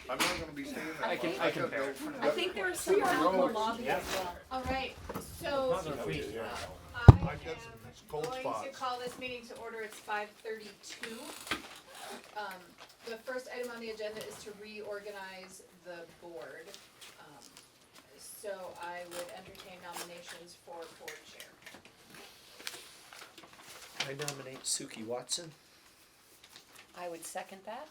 I'm not gonna be staying there. I can gotta bear go. it. I think there are some out in the lobby as well. Alright, so Not gonna freeze. I've got some cold going to spots. call this meeting to order. It's 5:32. The first item on the agenda is to reorganize the board. So I would entertain nominations for board chair. I nominate Suki Watson. I would second that.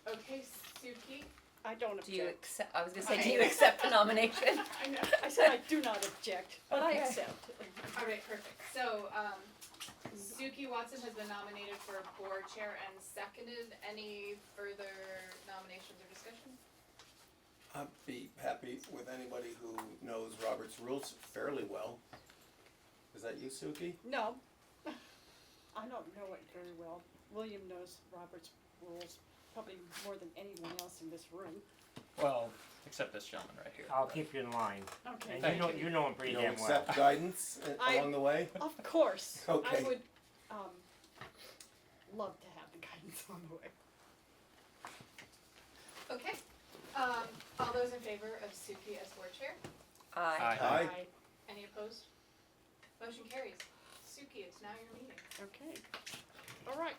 Okay, Suki, I don't Do you object. accept, I was gonna say, do you accept the nomination? I know, I said I do not object, but I Okay. accept. alright, perfect. So, Suki Watson has been nominated for board chair and seconded. Any further nominations or discussion? I'd be happy with anybody who knows Robert's rules fairly well. Is that you, Suki? No, I don't know it very well. William knows Robert's rules probably more than anyone else in this room. Well, except this gentleman right here. I'll keep you in line. Okay. And you know him pretty You damn don't well. accept guidance I- along the way? Of course, Okay. I would, love to have the guidance on the way. Okay, all those in favor of Suki as board chair? Aye. Aye. Any opposed? Motion carries. Suki, it's now your meeting. Okay, all right.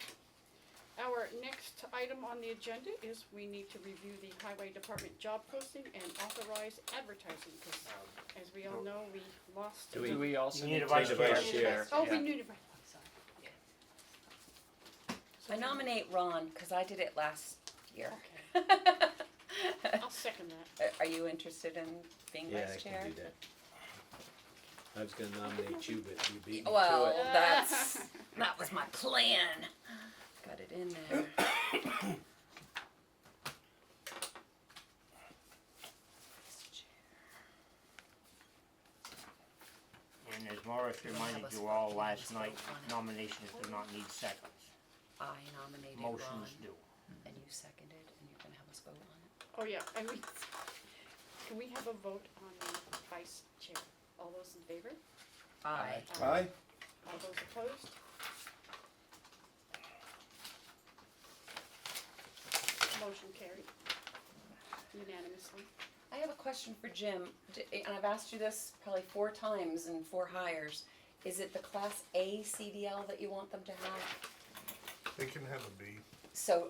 Our next item on the agenda is we need to review the highway department job posting and authorize advertising, because as we all know, we lost. Do we also You need need a to vice the chair. vice chair? Oh, Yeah. we knew, right, I nominate Ron, cause I did it last year. okay, I'll second that. Are you interested in being Yeah, I vice chair? can do that. I was gonna nominate you, but you beat me Well, to it. that was my plan. Got it in there. And as Morris reminded you all last night, nominations do not need seconds. I nominated Ron, Motions do. and you seconded, and you're gonna have us vote on it. Oh, yeah, and can we have a vote on the vice chair? All those in favor? Aye. Aye? All those opposed? Motion carried unanimously. I have a question for Jim, and I've asked you this probably 4 times in 4 hires. Is it the Class A CDL that you want them to have? They can have a B. So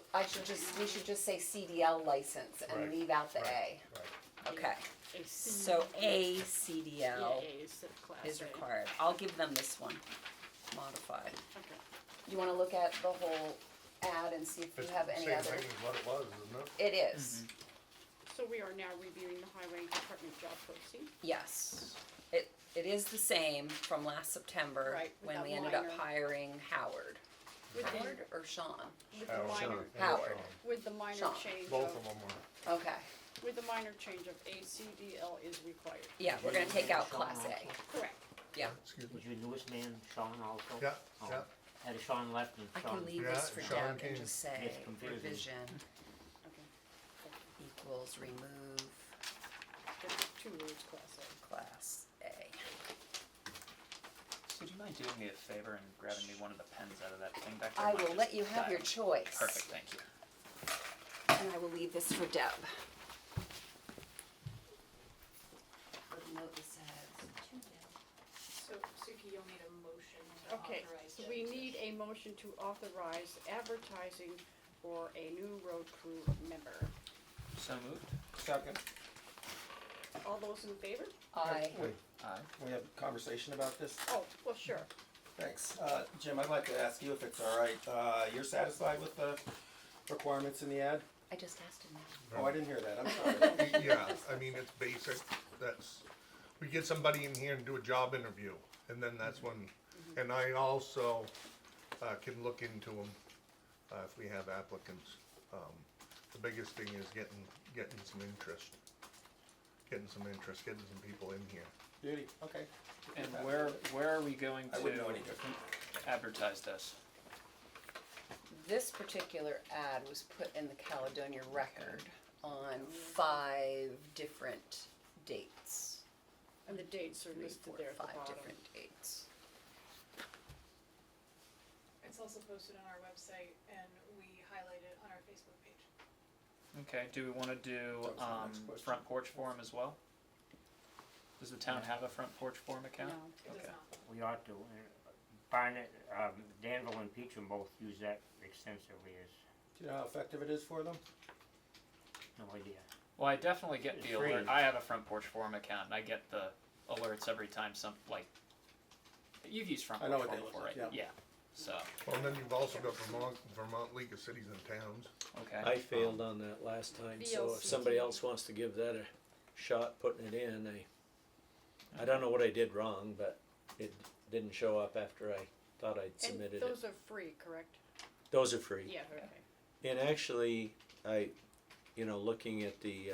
we should just say CDL license and Right, leave out the right. A. Okay, A C- so A yeah, CDL A is the class is A. required. I'll give them this one, modified. Okay. You wanna look at the whole ad and see if you It's have the any same other? thing as what it was, isn't it? It is, So we are now reviewing the highway department job posting. yes. It is the same from last September, Right, with when that we ended up minor- hiring Howard. With the- Howard or Sean? With the Howard. minor, And Howard. Sean. with the minor Sean. change Both of, of them were. Okay, with the minor change of A CDL is required. yeah, we're gonna take out Sean Class also. A. Correct. Yeah, Excuse me. Was your newest man Sean also? Yeah, Oh. yeah. Had Sean left and I Sean. can leave this for Yeah, Deb Sean and can. just say It's confusing. revision Okay. equals remove There's 2 words, class A. Class A. So do you mind doing me a favor and grabbing me one of the pens out of that thing back there? I Mine will just let you have your died. choice. Perfect, thank you. And I will leave this for Deb. Little note that says to Deb. So Suki, you'll need a motion to Okay, authorize. so Deb we to- need a motion to authorize advertising for a new road crew member. So moved. Second. All those in favor? I, Aye. We have a conversation about this? Oh, well, sure. Thanks. Jim, I'd like to ask you if it's all right. You're satisfied with the requirements in the ad? I just asked him that. Oh, I didn't hear that. I'm sorry. Yeah, I mean, it's basic. That's, we get somebody in here and do a job interview, and then that's when, and I also, can look into them, if we have applicants. The biggest thing is getting some interest. Getting some people in here. Beauty, okay. And where are we going I wouldn't know to any different. advertise this? This particular ad was put in the Caledonia Record on 5 different dates. And the dates are 3, listed 4, there at the 5 bottom. different dates. It's also posted on our website, and Facebook page. Okay, do we wanna do, That was the next question. front porch forum as well? Does the town have a front porch forum No, account? It does Okay. not. We ought to, Barnett, Danville and Peachum both use that extensively, Do you know how effective it is for them? no idea. Well, I definitely get It's the alert, free. I have a front porch forum account, and I get the alerts every time you've used front I porch know what forum they look before, right? like, yeah. Yeah, so, Well, and then you've also got Vermont League of Cities and Towns. okay. I failed on that last time, so if somebody VLCT. else wants to give that a shot putting it in, I don't know what I did wrong, but it didn't show up after I thought I'd and submitted those it. are free, correct? Those are free. Yeah, okay. And actually, looking at the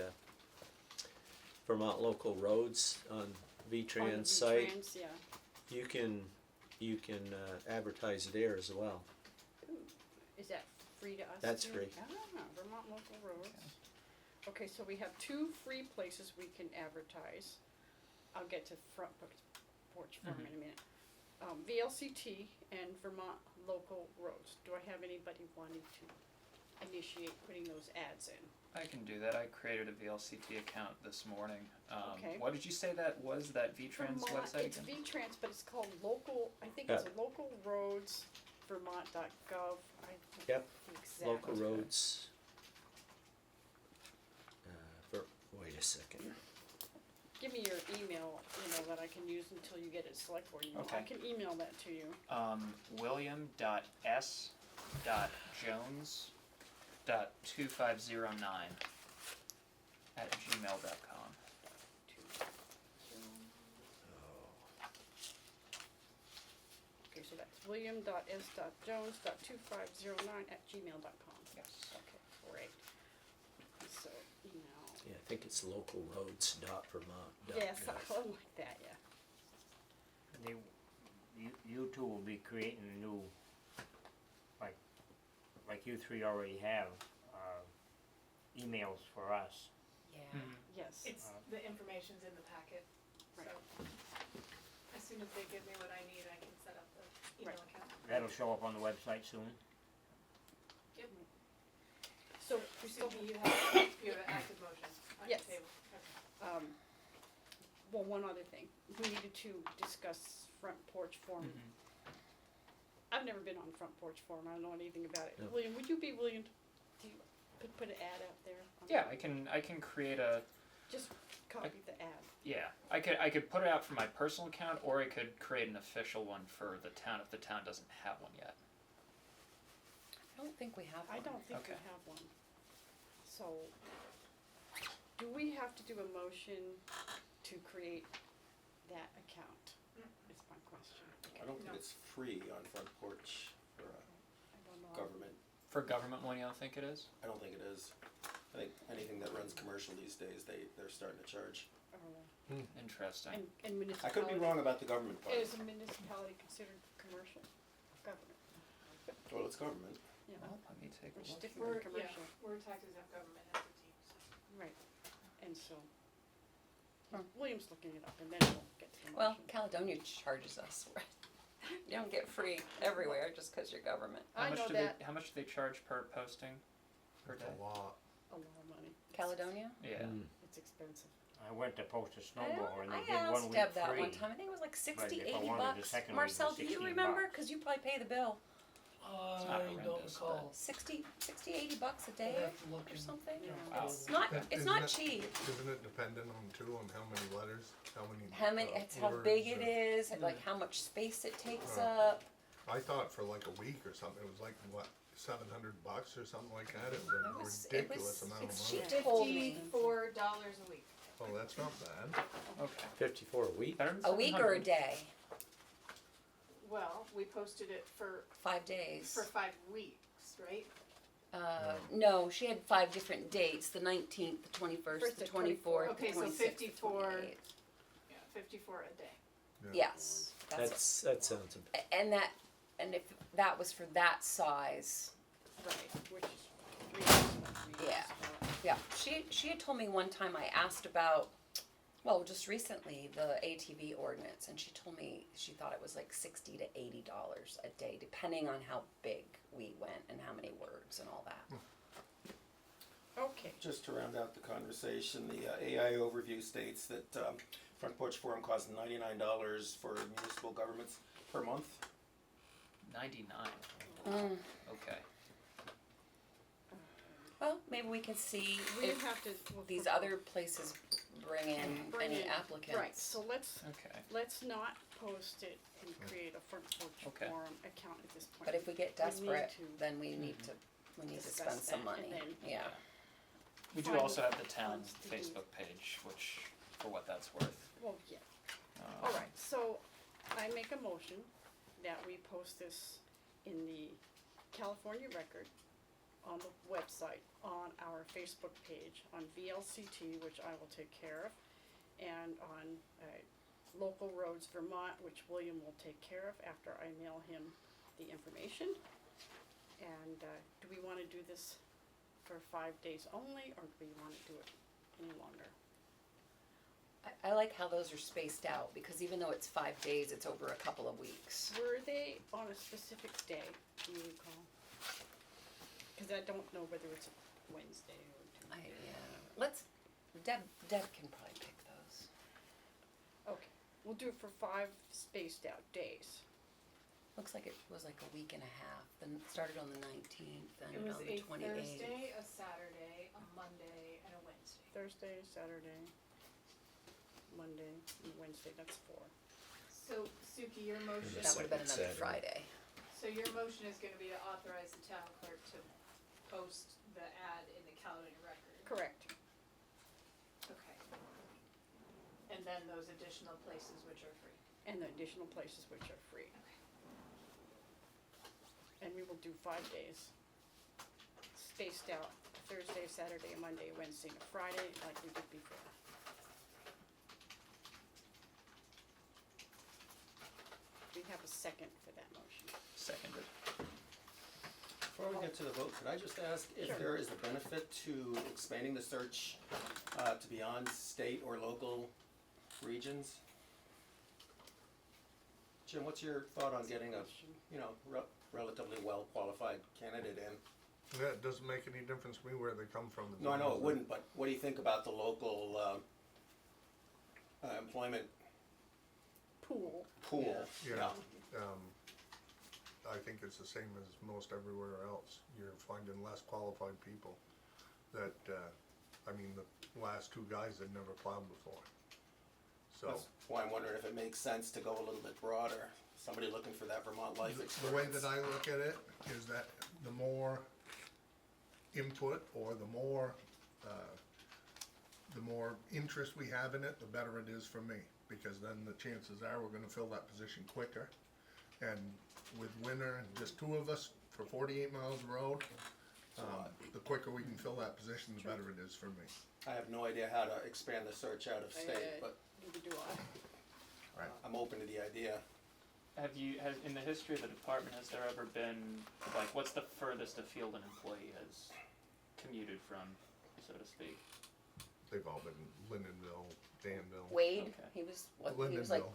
Vermont local roads on On the VTrans site, V-Trans, yeah. you can advertise there as well. Ooh, is that free to us? That's too? free. Ah, Vermont local roads. Okay, so we have two free places we can advertise. I'll get to front porch forum in a minute. VLCT and Vermont local roads. Do I have anybody wanting to initiate putting those ads in? I can do that, I created a VLCT account this morning. Okay. What did you say that was, that VTrans Vermont, website it's again? V-Trans, but it's called local, I think it's local roads, vermont.gov, I think Yep, the exact. Local roads. Wait a second. Give me your email, that I can use until you get it Selectboard email. I Okay. can email that to you. William.s.2509 @gmail.com. Okay, so that's william.s.jones.2509 @gmail.com. Yes. Okay, great. So, email. Yeah, I think it's localroads.vermont. Yes, I like that, yeah. You two will be creating a new, like you three already have, emails for us. Yeah. Yes. It's, the information's in the packet, so Right. as soon as they give me what I need, I can set up the email Right. account. That'll show up on the website soon. Yep. So, Excuse me, you have an active motion on your Yes. table. Okay. well, one other thing, we needed to discuss front porch forum. Mhm. I've never been on front porch forum, I don't know anything about it. No. William, would you be willing to put an ad out there? Yeah, I can create a, Just copy the ad. yeah, I could put it out for my personal account, or I could create an official one for the town if the town doesn't have one yet. I don't think we have one. I don't think we Okay. have one. So, do we have to do a motion to create that account? Is my question. I don't think No. it's free on Front Porch for I don't know. government. For government one, you don't think it is? I don't think it is. I think anything that runs commercial these days, they're starting to charge. Interesting. And I municipality. could be wrong about the government part. Is a municipality considered commercial government? Well, it's government. Yeah, Well, let me take a which is look. different We're, than yeah, commercial. we're a tax exempt government entity, so. Right, and so, Hmm. William's looking it up and then we'll get to the Well, motion. Caledonia charges us. You don't get free everywhere just because you're government. I know that, How much do they charge per posting per It's day? a lot. a lot of money, Caledonia? Yeah. it's expensive. I went to post a snowblower and I they did 1 asked week Deb that free. one time. I think it was like 60, if I 80 wanted the bucks. second week, it Marcel, was do you 16 remember? bucks. Because you probably pay the bill. It's not horrendous, but 60, 80 bucks a day or something. Wow. It's not. It's Isn't not it- cheap. Isn't it dependent on too, on how many letters, how many? It's how big it words is, like how much space it takes Oh. up. I thought for like a week or something, it was like, what, $700 or something like that? It was It a was- ridiculous amount it's of cheap. money. Told me. $54 a week. Oh, that's not bad. okay. 54 a week? Better than A week or a 700. day? Well, we posted it for 5 days. 5 weeks, right? No, she had 5 different dates: the 19th, the 21st, First the the 24th, Okay, the so 26th, 54. the 28th. Yeah, 54 a day. Yes, That sounds, and if that was for that size, Right, which is reasonable. Yeah. yeah. She had told me one time. I asked about, well, just recently the ATV ordinance, and she told me she thought it was like $60 to $80 a day, depending on how big we went and how many words and all that. Okay, Just to round out the conversation, the AI overview states that Front Porch Forum costs $99 for municipal governments per month. 99. Okay. Well, maybe we can see we if have to. Well, these for- other places bring in bring any in- applicants. Right, so Okay. let's not post it and create a Front Porch Okay. Forum account at this point. But if we get We need desperate, to then we need to, discuss spend some that, and money, then- yeah. We do Find also have the town funds to do- Facebook page, which, for what that's worth. Well, yeah, Um, alright, so I make a motion that we post this in the California Record on the website, on our Facebook page, on VLCT, which I will take care of, and on Local Roads Vermont, which William will take care of after I mail him the information. And do we wanna do this for 5 days only, or do we wanna do it any longer? I like how those are spaced out, because even though it's 5 days, it's over a couple of weeks. Were they on a specific day, do you recall? Cause I don't know whether it's a Wednesday or Tuesday. Deb can probably pick those. Okay, we'll do it for 5 spaced out days. Looks like it was like a week and a half, then it started on the 19th, It ended was on the a 28th. Thursday, a Saturday, a Monday, and a Wednesday. Thursday, Saturday, Monday, and Wednesday, that's 4. So Suki, your motion, That would've been Second another Friday. so your motion is gonna be to authorize the town clerk to post the ad in the Caledonia Record. Correct. Okay. And then those additional places which are free. And the additional places which are free. Okay. And we will do 5 days. Spaced out, Thursday, Saturday, Monday, Wednesday, and a Friday, like we did before. We have a second for that motion. Seconded. Before we get to the vote, could I just ask if Sure. there is a benefit to expanding the search to beyond state or local regions? Jim, what's your thought on getting a, relatively well-qualified candidate in? That doesn't make any difference to me where they come from. as No, I long know as it wouldn't, but what do you think about the local employment Pool. pool? Yeah. I think it's the same as most everywhere else. You're finding less qualified people that, the last 2 guys had never plowed before. So, That's why I'm wondering if it makes sense to go a little bit broader. Somebody looking for that Vermont life the experience. way that I look at it is that the more input or the more interest we have in it, the better it is for me. Because then the chances are we're gonna fill that position quicker. And with winter and just 2 of us for 48 miles of road, the quicker we can fill that position, the better it is for me. I have no idea how to expand the search out of state, but Neither do I. I'm open to the idea. In the history of the department, has there ever been, like, what's the furthest afield an employee has commuted from, so to speak? They've all been Lindenville, Danville, Wade, Okay. he was like, Lindenville,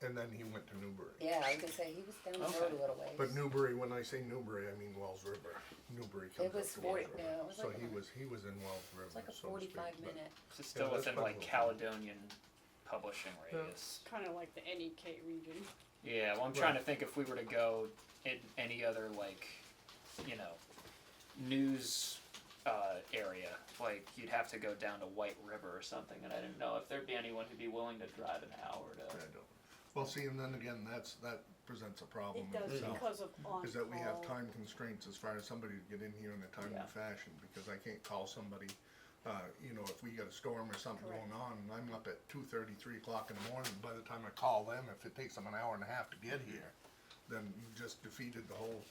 and then he went to Newbury. yeah, I was gonna say, he was down the road Okay. a little ways. But Newbury, when I say Newbury, I mean Wells River. Newbury comes It was up to 40 Wells River. yeah, it was So like he was in Wells River, It's like a so to speak, 45 but- minute. So it's still that's within, like, quite a Caledonian publishing Yeah. radius. Kinda like the NEK region. Yeah, well, I'm trying to think if we were to go in any other, like, news area, like, you'd have to go down to White River or something, and I didn't know if there'd be anyone who'd be willing to drive an hour to. I don't. Well, see, and then again, that presents a problem It in does itself. because of on-call. Is that we have time constraints as far as somebody to get in here in a timely Yeah. fashion, because I can't call somebody, if we got a storm or something Correct. going on, and I'm up at 2:30, 3 o'clock in the morning, by the time I call them, if it takes them an hour and a half to get here, then you've just defeated the whole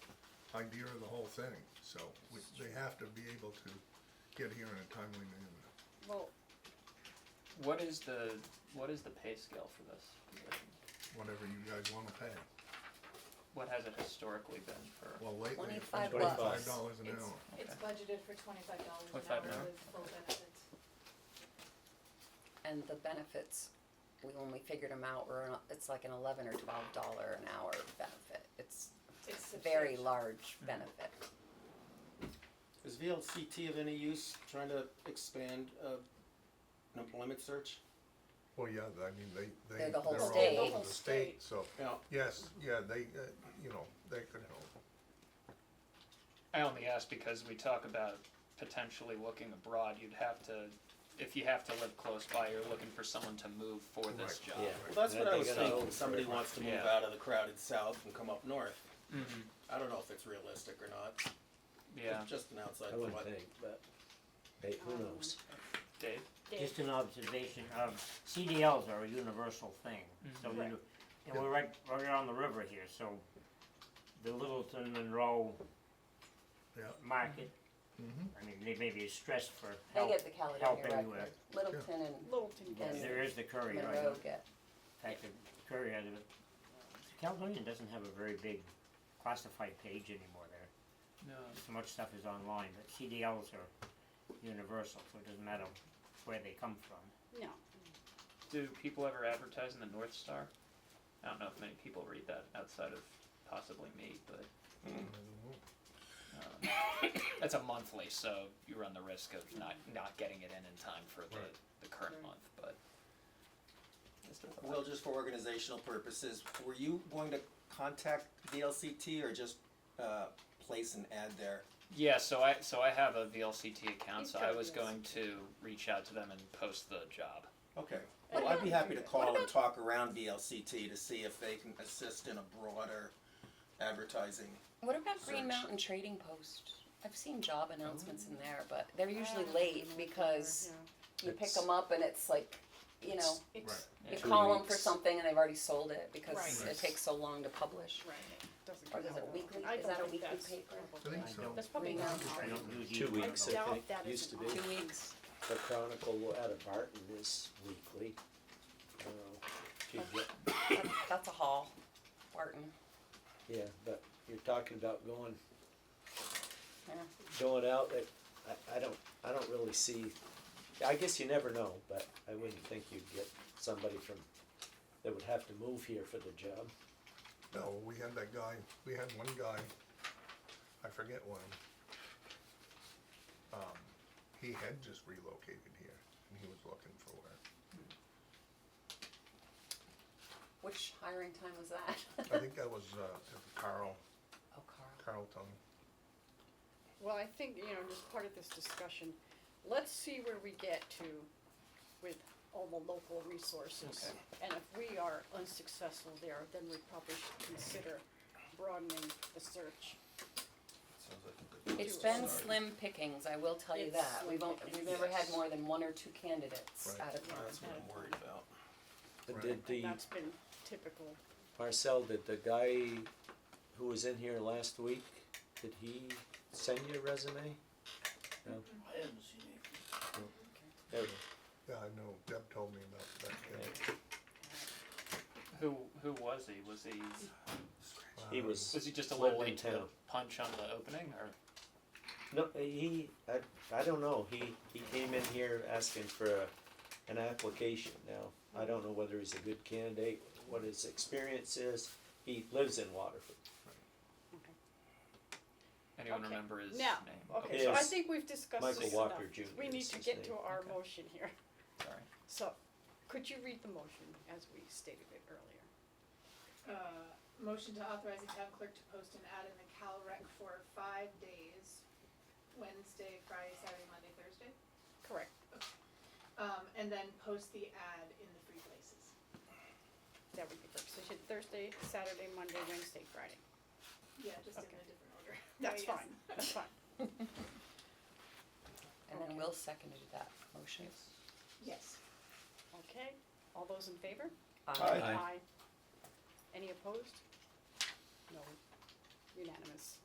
idea of the whole thing. So, they have to be able to get here in a timely manner. Well, What is the pay scale for this position? Whatever you guys wanna pay. What has it historically been for? Well, lately, it's $25 been $25 an hour. It's budgeted for $25 an $25 an hour hour. with full benefits. And the benefits, when we figured them out, it's like an $11 or $12 an hour benefit. It's It's a very substantial. large benefit. Is Is VLCT of any use trying to expand an employment search? Well, yeah, I mean, They're the whole they're all state. over the state, so, Yeah. yes, yeah, they, you know, they could help. I only ask because we talk about potentially looking abroad, you'd have to, if you have to live close by, you're looking for someone to move for this Right. job. Yeah. Well, that's And what I they was gotta thinking. go Somebody for it. wants to move Yeah. out of the crowded south and come up north. Mm-hmm. I don't know if it's realistic or not. Yeah, It's just an outside I wouldn't thought. think, but, hey, who knows? Dave? Dave, Just an observation, CDLs are a universal thing, so Right. you, and we're right on the river here, so the Littleton Monroe Yeah. market, Mm-hmm. I mean, they may be stressed for They help, get the Caledonia help anywhere. record. Littleton and Littleton And- gets There is the Courier, right? Monroe In get. fact, the Courier, the Caledonian doesn't have a very big classified page anymore there. No. So much stuff is online, but CDLs are universal, so it doesn't matter where they come from. no. Do people ever advertise in the North Star? I don't know if many people read that outside of possibly me, but it's a monthly, so you run the risk of not getting it in time for Right. the current month, but. just a thought. Well, just for organizational purposes, were you going to contact VLCT or just place an ad there? Yeah, so I have a VLCT account, so I was Yes. going to reach out to them and post the job. Okay. What Well, I'd be about- happy to call and talk around VLCT to see if they can assist in a broader advertising. What about Green Search. Mountain Trading Post? I've seen job announcements in there, but they're usually late because you pick It's- them up and it's like, you know, It's, you 2 call them for weeks. something and they've already sold it because Right. it takes so long to publish. right, it doesn't. Or is come it out. weekly? I Is don't that a think weekly that's paper? probably- I think so. That's probably Green not. Mountain. I don't use 2 either. weeks, I doubt think, that used is to an be. option. 2 weeks. The Chronicle out of Barton is weekly. I don't know if you get, That's a haul, Barton. yeah, but you're talking about going Yeah. out, I don't really see, I guess you never know, but I wouldn't think you'd get somebody that would have to move here for the job. No, we had that guy, we had one guy, I forget when. He had just relocated here and he was looking for work. Which hiring time was that? I think that was, Carl, Oh, Carl. Carlton. Well, I think, just part of this discussion, let's see where we get to with all the local resources. Okay. And if we are unsuccessful there, then we probably should consider broadening the search. Sounds like a good It's place to been start. slim pickings, I will tell you It's that. slim We've pickings. never had Yes. more than 1 or 2 candidates Right. at a Well, time. that's what I'm worried about. But Right. did the, And that's been typical. Marcel, did the guy who was in here last week, did he send you a resume? No? I haven't seen anything. There- Yeah, I know, Deb told me about that kid. Who was he? Was He was, he just a little lived in late to the town. punch on the opening, or? No, I don't know, he came in here asking for an application now. I don't know whether he's a good candidate, what his experience is, he lives in Waterford. Anyone Okay. remember his Now, name? Okay, so I Yes. think we've discussed Michael this Walker enough. Jr. We need is to his get to name. our Okay. motion here. Sorry. So, could you read the motion as we stated it earlier? Motion to authorize the town clerk to post an ad in the CalRec for 5 days, Wednesday, Friday, Saturday, Monday, Thursday. Correct. And then post the ad in the free places. That would be perfect. So you said Thursday, Saturday, Monday, Wednesday, Friday. Yeah, just in Okay. a different order. That's I guess. fine, that's fine. And then Will seconded that motion. Yes. Okay, all those in favor? Aye. Aye. Any opposed? No. Unanimous.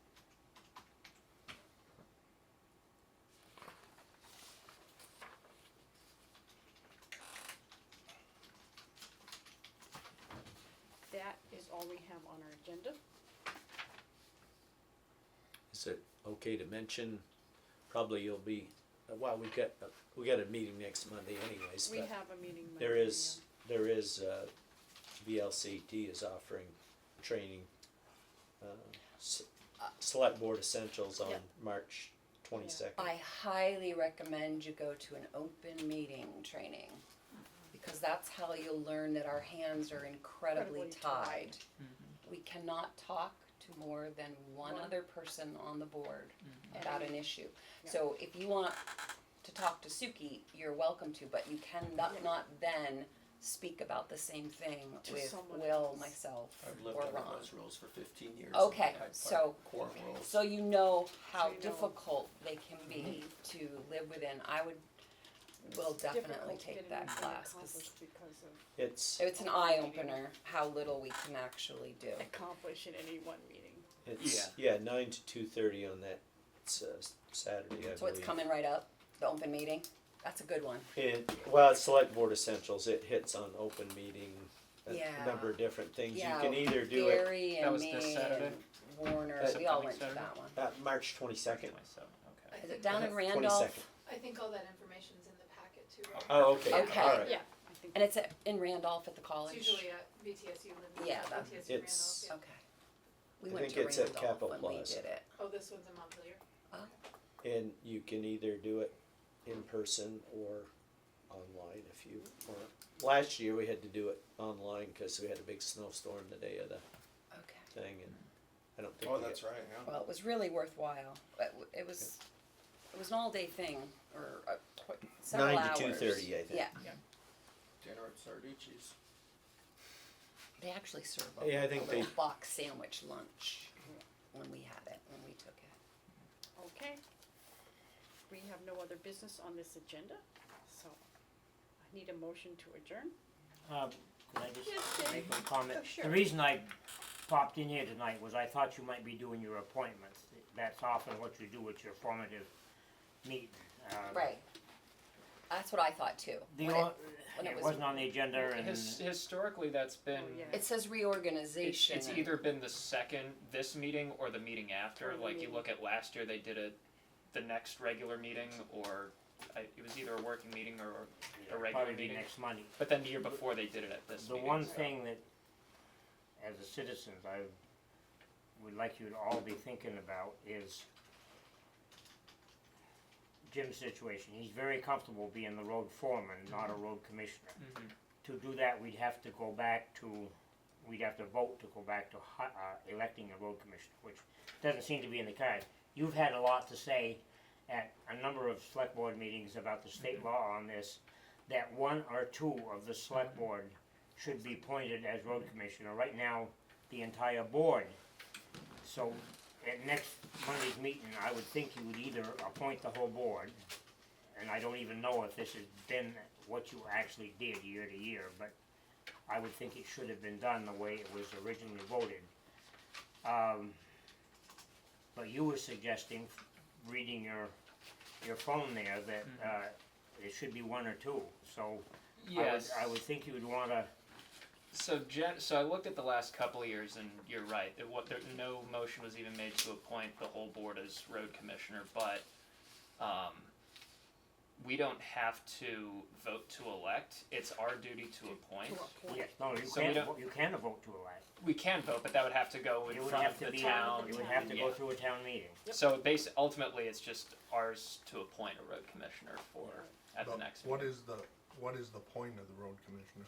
That is all we have on our agenda. Is it okay to mention, probably you'll be, well, we got a meeting next Monday anyways, We but have a meeting. there Monday, is, VLCT is offering training, Selectboard Essentials on Yep. March 22nd. I highly recommend you go to an open meeting training, because that's how you'll learn that our hands are incredibly Incredibly tied. tied. We cannot talk to more than one other person on the board about an issue. Yeah. So if you want to talk to Suki, you're welcome to, but you cannot Yeah. not then speak about the same thing To with someone Will, else. myself, I've lived or under Ron. those rules for 15 years. Okay, Hyde Park so- Quorum rules. So you know how So you know. difficult they can be to live within. I will definitely Difficult to take get that anything class, 'cause accomplished because of it's an eye opener how little we can actually do. accomplish in any one meeting. It's, yeah, 9 to 2:30 on that Saturday, I believe. So it's coming right up, the open meeting. That's a good one. Well, it's Select Board Essentials, it hits on open meeting, a Yeah. number of different things. You Yeah, can either do it Gary That and was me this Saturday? and Warner, That's we all upcoming went to Saturday? that one. March 22nd. 27, okay. Is it down in Randolph? 22nd. I think all that information's in the packet too, right? Oh, okay, Okay. alright. Yeah, I think. And it's in Randolph at the college? It's usually at VTSU, Lindsay, Yeah, that- VTSU Randolph, It's- yeah. Okay. We I went think to it's at Randolph Capitol when we Plaza. did it. Oh, this one's in Montpelier? And you can either do it in person or online if you want. Last year, we had to do it online because we had a big snowstorm the day of the Okay. thing, and I don't think Oh, we that's got- right, yeah. Well, it was really worthwhile. It was an all-day thing, or several 9 hours. to 2:30, I think. Yeah, Dinner at Sardici's. they actually serve Yeah, I a think little they- box sandwich lunch when we had it, when we took it. Okay. We have no other business on this agenda, so I need a motion to adjourn. Could I just Yes, Dave. make a comment? Oh, sure. The reason I popped in here tonight was I thought you might be doing your appointments. That's often what you do with your formative meeting. Right. That's what I thought too. The When o- when it it was- wasn't on the agenda and. Historically, that's been, Oh, yeah. It says reorganization. it's either been the second, this meeting, or the meeting after. Or the Like you meeting. look at last year, they did it the next regular meeting, or it was either a working meeting or a regular Probably be meeting. next Monday. But then the year before, they did it at this The meeting. one so- thing that, as a citizens, I would like you to all be thinking about is Jim's situation. He's very comfortable being the road foreman, not a road commissioner. Mhm. To do that, we'd have to go back to, we'd have to vote to go back to electing a road commissioner, which doesn't seem to be in the card. You've had a lot to say at a number of select board meetings about the state law on this, that one or two of the select board should be appointed as road commissioner. Right now, the entire board. So at next Monday's meeting, I would think you would either appoint the whole board, and I don't even know if this has been what you actually did year to year, but I would think it should have been done the way it was originally voted. But you were suggesting, reading your phone there, that it should be one or two, so Yes. I would think you would wanna, So I looked at the last couple of years, and you're right. No motion was even made to appoint the whole board as road commissioner, but we don't have to vote to elect. It's our duty to appoint. yes, no, you So we can't, don't- you can vote to elect. We can vote, but that would have to go in It would front have of to the be, town. it would have to go Yeah. through a town meeting. So ultimately, it's just ours to appoint a road commissioner at the But next what meeting. is the point of the road commissioner?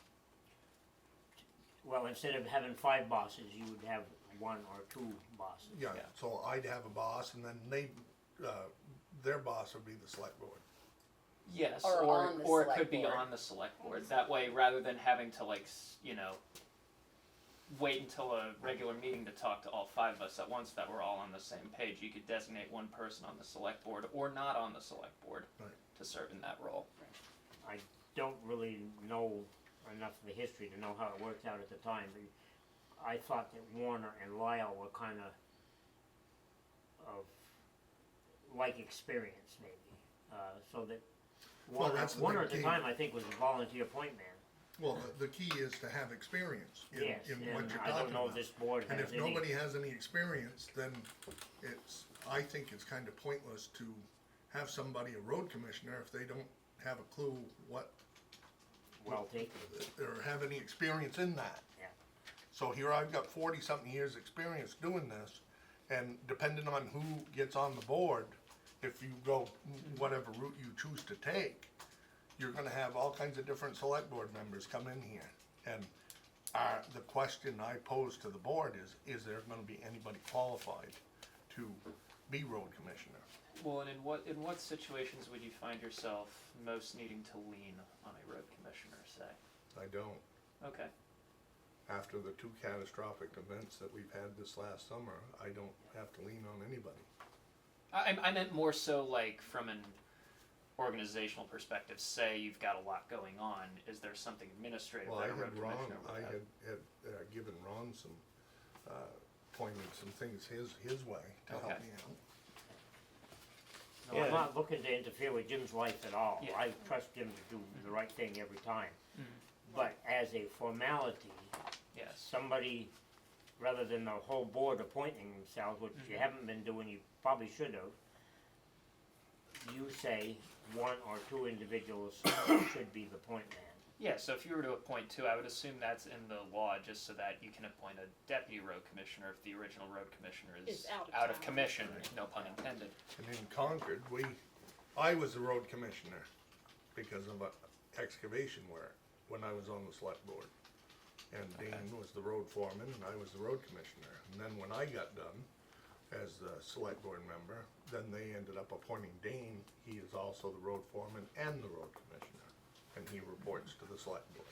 Well, instead of having 5 bosses, you would have 1 or 2 bosses. Yeah, Yeah. so I'd have a boss and then their boss would be the select board. Yes, Or on the or it select could be board. on the select board. That way, rather than having to wait until a regular meeting to talk to all 5 of us at once, that we're all on the same page, you could designate one person on the select board or not on the select board Right. to serve in that role. I don't really know enough of the history to know how it worked out at the time, but I thought that Warner and Lyle were kind of like experience maybe, so that Well, Warner, that's the Warner big at the key. time I think was a volunteer point man. Well, the key is to have experience Yes, in what and you're I don't talking know if about. this board And has if any. nobody has any experience, then I think it's kind of pointless to have somebody a road commissioner if they don't have a clue what, Well taken. or have any experience in that. Yeah. So here I've got 40-something years' experience doing this, and depending on who gets on the board, if you go whatever route you choose to take, you're gonna have all kinds of different select board members come in here. And the question I pose to the board is there gonna be anybody qualified to be road commissioner? Well, and in what situations would you find yourself most needing to lean on a road commissioner, say? I don't. Okay. After the two catastrophic events that we've had this last summer, I don't have to lean on anybody. I meant more so like from an organizational perspective. Say you've got a lot going on. Is there something administrative Well, that I a road had Ron, commissioner would I have? had given Ron some, pointed some things his way to help Okay. me out. No, Yeah. I'm not looking to interfere with Jim's life at all. Yeah. I trust Jim to do the right thing every time. Mhm. But as a formality, Yes. somebody, rather than the whole board appointing themselves, which you haven't been doing, you probably should have, you say one or two individuals should be the point man. Yeah, so if you were to appoint two, I would assume that's in the law just so that you can appoint a deputy road commissioner if the original road commissioner is Is out of out of town. commission, no pun intended. And in Concord, I was the road commissioner because of excavation work when I was on the select board. And Dean was the road foreman and I was the road commissioner. And then when I got done as the select board member, then they ended up appointing Dane. He is also the road foreman and the road commissioner. And he reports to the select board.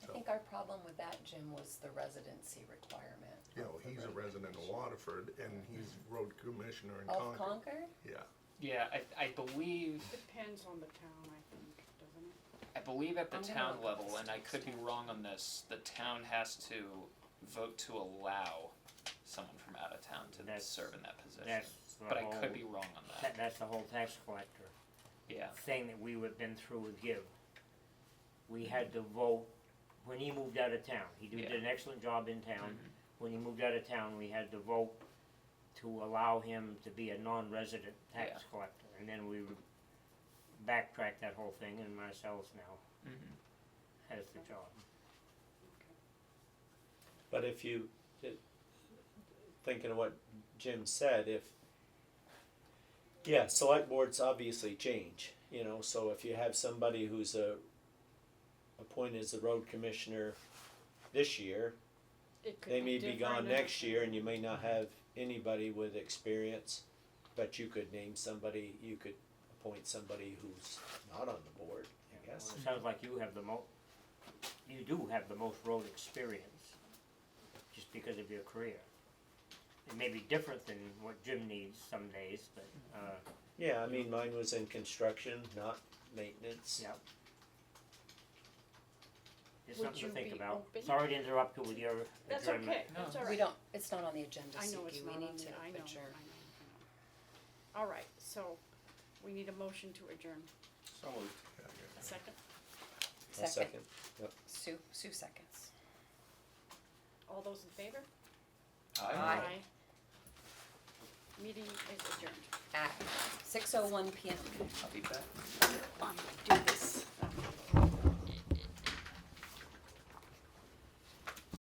I think our problem with that, Jim, was the residency requirement. You know, he's a resident of Waterford and he's road commissioner in Of Concord. Concord? Yeah. Yeah, I believe Depends on the town, I think, doesn't it? I believe at the I'm gonna town look up level, the and I could be wrong on this, the town has to vote to allow someone from out of town to That's- serve in that position. That's the But I whole, could be wrong on that. that's the whole tax collector Yeah. thing that we would been through with Give. We had to vote when he moved out of town. He did Yeah. an excellent job in town. Mhm. When he moved out of town, we had to vote to allow him to be a non-resident tax Yeah. collector. And then we would backtrack that whole thing, and Marcel's now has the job. But if you, thinking of what Jim said, select boards obviously change, you know, so if you have somebody who's appointed as the road commissioner this year, It could they may be different gone in next a- year and you may not have anybody with experience, but you could name somebody, you could appoint somebody who's not on the board, I guess. Well, it sounds like you have you do have the most road experience, just because of your career. It may be different than what Jim needs some days, but, Yeah, I mean, mine was in construction, not maintenance. yeah. It's Would something to you think be about. open? Sorry to interrupt you with your That's adjournment. okay, No. that's We alright. don't, it's not on the agenda, I know it's Suki, not we on need the, to I know, adjourn. Alright, so we need a motion to adjourn. So moved. A second? I'll Second. Yep. Sue seconds. All those in favor? Aye. Meeting is adjourned. At 6:01 PM. I'll be back. Do this.